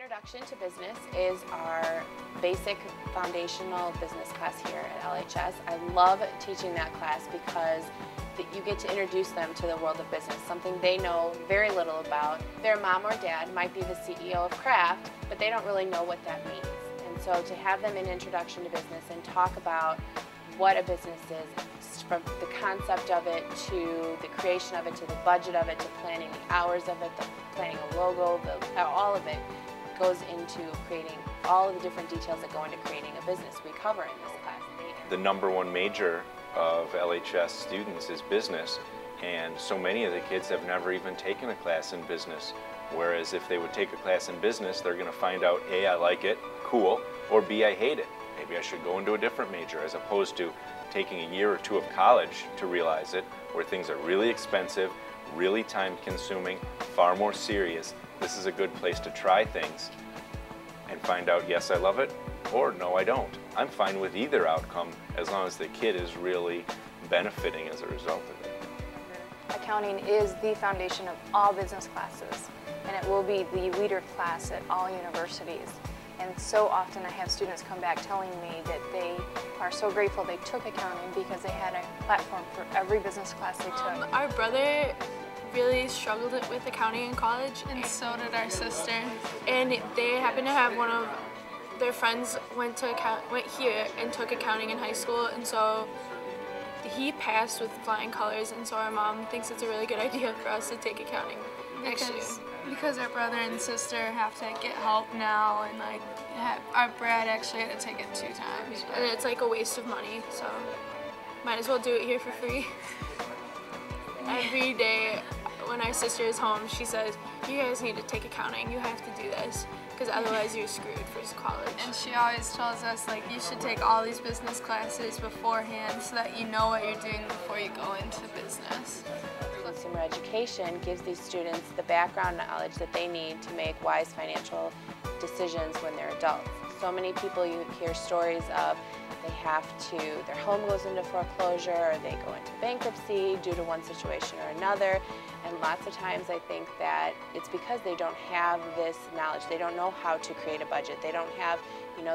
Introduction to Business is our basic foundational business class here at LHS. I love teaching that class because you get to introduce them to the world of business, something they know very little about. Their mom or dad might be the CEO of Kraft, but they don't really know what that means. And so to have them in Introduction to Business and talk about what a business is, from the concept of it to the creation of it to the budget of it to planning the hours of it, the planning a logo, all of it goes into creating all of the different details that go into creating a business we cover in this class. The #1 major of LHS students is business, and so many of the kids have never even taken a class in business. Whereas if they would take a class in business, they're going to find out A, I like it, cool, or B, I hate it. Maybe I should go into a different major, as opposed to taking a year or two of college to realize it, where things are really expensive, really time consuming, far more serious. This is a good place to try things and find out, yes, I love it, or no, I don't. I'm fine with either outcome as long as the kid is really benefiting as a result of it. Accounting is the foundation of all business classes, and it will be the leader class at all universities. And so often I have students come back telling me that they are so grateful they took accounting because they had a platform for every business class they took. Our brother really struggled with accounting in college, and so did our sister. And they happened to have one of their friends went here and took accounting in high school, and so he passed with flying colors, and so our mom thinks it's a really good idea for us to take accounting next year. Because our brother and sister have to get help now, and our Brad actually had to take it 2 times. And it's like a waste of money, so might as well do it here for free. Every day when our sister is home, she says, you guys need to take accounting, you have to do this, because otherwise you're screwed for college. And she always tells us, like, you should take all these business classes beforehand so that you know what you're doing before you go into business. Consumer education gives these students the background knowledge that they need to make wise financial decisions when they're adults. So many people, you hear stories of their home goes into foreclosure or they go into bankruptcy due to one situation or another. And lots of times I think that it's because they don't have this knowledge. They don't know how to create a budget. They don't have,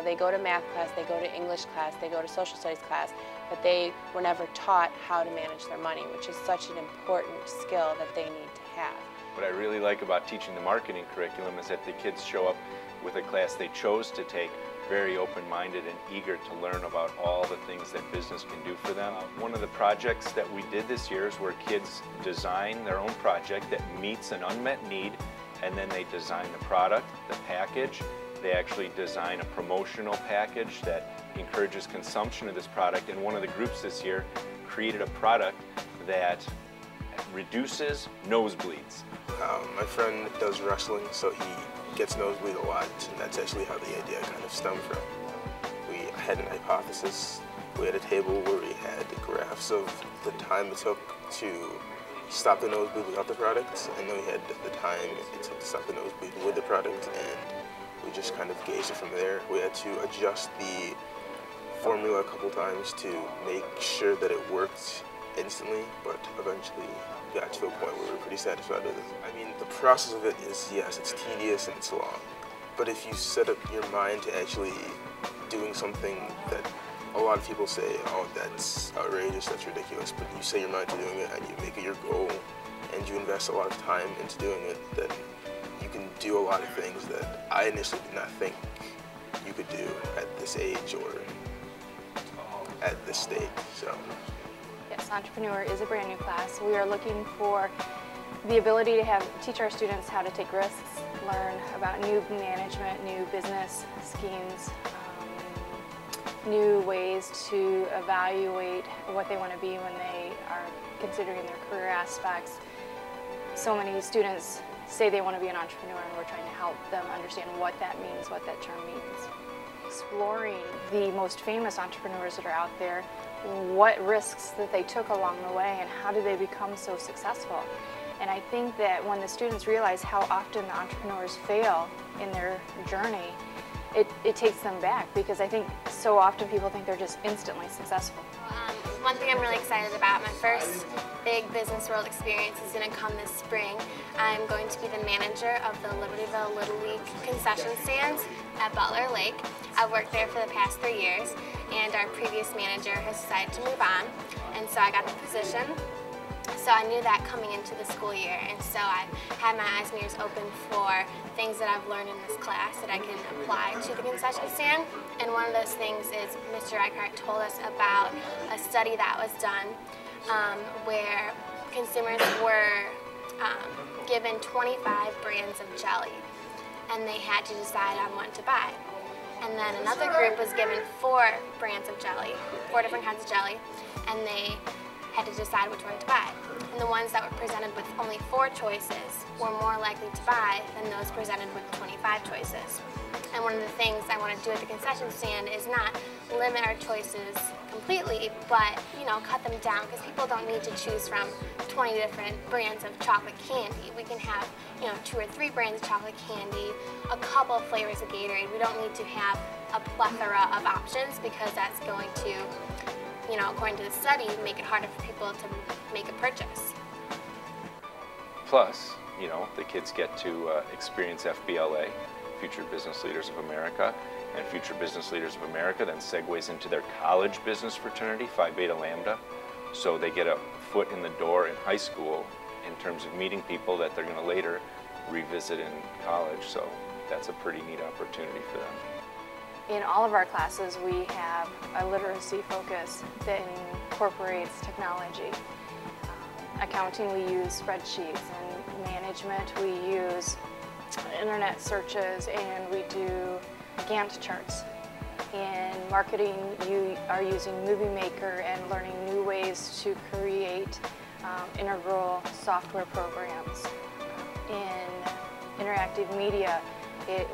they go to math class, they go to English class, they go to social studies class, but they were never taught how to manage their money, which is such an important skill that they need to have. What I really like about teaching the marketing curriculum is that the kids show up with a class they chose to take, very open-minded and eager to learn about all the things that business can do for them. One of the projects that we did this year is where kids design their own project that meets an unmet need, and then they design the product, the package. They actually design a promotional package that encourages consumption of this product, and one of the groups this year created a product that reduces nosebleeds. My friend does wrestling, so he gets nosebleed a lot, and that's actually how the idea kind of stemmed from. We had an hypothesis. We had a table where we had graphs of the time it took to stop the nosebleed without the product, and then we had the time it took to stop the nosebleed with the product, and we just kind of gauged it from there. We had to adjust the formula a couple times to make sure that it worked instantly, but eventually got to a point where we were pretty satisfied with it. I mean, the process of it is, yes, it's tedious and it's long, but if you set up your mind to actually doing something that a lot of people say, oh, that's outrageous, that's ridiculous, but you set your mind to doing it and you make it your goal and you invest a lot of time into doing it, then you can do a lot of things that I initially did not think you could do at this age or at this stage. So. Yes, Entrepreneur is a brand new class. We are looking for the ability to teach our students how to take risks, learn about new management, new business schemes, new ways to evaluate what they want to be when they are considering their career aspects. So many students say they want to be an entrepreneur, and we're trying to help them understand what that means, what that term means. Exploring the most famous entrepreneurs that are out there, what risks that they took along the way, and how did they become so successful. And I think that when the students realize how often the entrepreneurs fail in their journey, it takes them back, because I think so often people think they're just instantly successful. One thing I'm really excited about, my first big business world experience is going to come this spring. I'm going to be the manager of the Libertyville Little League concession stands at Butler Lake. I've worked there for the past 3 years, and our previous manager has decided to move on, and so I got the position. So I knew that coming into the school year, and so I had my eyes and ears open for things that I've learned in this class that I can apply to the concession stand. And one of those things is Mr. Eckhart told us about a study that was done where consumers were given 25 brands of jelly, and they had to decide on what to buy. And then another group was given 4 brands of jelly, 4 different kinds of jelly, and they had to decide which one to buy. And the ones that were presented with only 4 choices were more likely to buy than those presented with 25 choices. And one of the things I want to do at the concession stand is not limit our choices completely, but cut them down, because people don't need to choose from 20 different brands of chocolate candy. We can have 2 or 3 brands of chocolate candy, a couple of flavors of Gatorade. We don't need to have a plethora of options, because that's going to, according to the study, make it harder for people to make a purchase. Plus, the kids get to experience FBLA, Future Business Leaders of America, and Future Business Leaders of America then segues into their college business fraternity, Phi Beta Lambda. So they get a foot in the door in high school in terms of meeting people that they're going to later revisit in college. So that's a pretty neat opportunity for them. In all of our classes, we have a literacy focus that incorporates technology. Accounting, we use spreadsheets, and management, we use internet searches, and we do Gantt charts. In marketing, you are using Movie Maker and learning new ways to create integral software programs. In interactive media,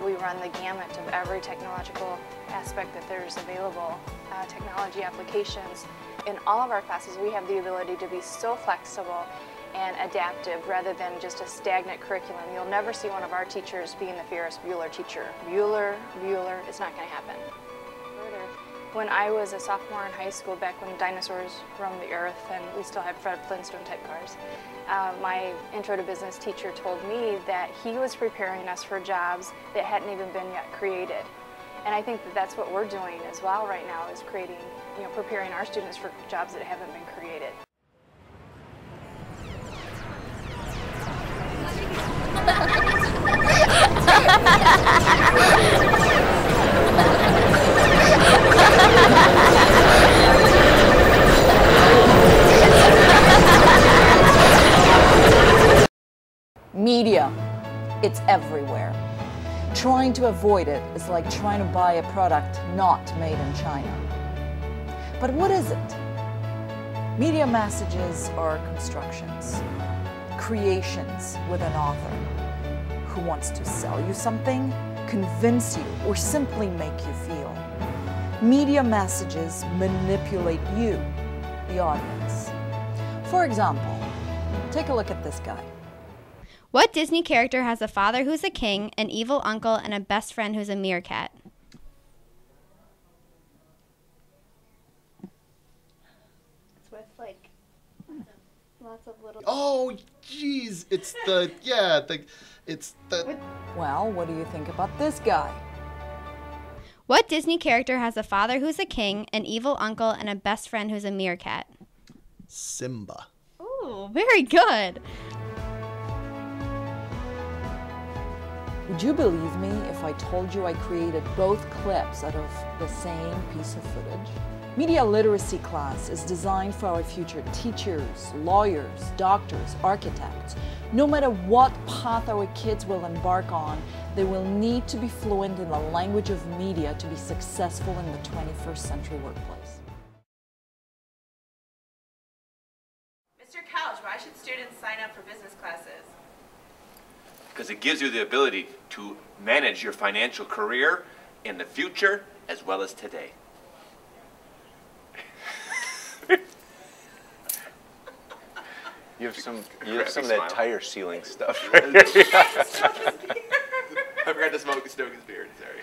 we run the gamut of every technological aspect that there's available, technology applications. In all of our classes, we have the ability to be so flexible and adaptive rather than just a stagnant curriculum. You'll never see one of our teachers being the Ferris Bueller teacher. Bueller, it's not going to happen. When I was a sophomore in high school, back when dinosaurs roamed the earth and we still had Fred Flintstone type cars, my intro to business teacher told me that he was preparing us for jobs that hadn't even been yet created. And I think that that's what we're doing as well right now, is creating, preparing our students for jobs that haven't been created. Media, it's everywhere. Trying to avoid it is like trying to buy a product not made in China. But what is it? Media messages are constructions, creations with an author who wants to sell you something, convince you, or simply make you feel. Media messages manipulate you, the audience. For example, take a look at this guy. What Disney character has a father who's a king, an evil uncle, and a best friend who's a meerkat? It's with lots of little... Oh, jeez, it's the, it's the... Well, what do you think about this guy? What Disney character has a father who's a king, an evil uncle, and a best friend who's a meerkat? Simba. Ooh, very good. Would you believe me if I told you I created both clips out of the same piece of footage? Media literacy class is designed for our future teachers, lawyers, doctors, architects. No matter what path our kids will embark on, they will need to be fluent in the language of media to be successful in the 21st century workplace. Mr. Couch, why should students sign up for business classes? Because it gives you the ability to manage your financial career in the future as well as today. You have some of that tire sealing stuff. I forgot to smoke Stoker's beard, sorry.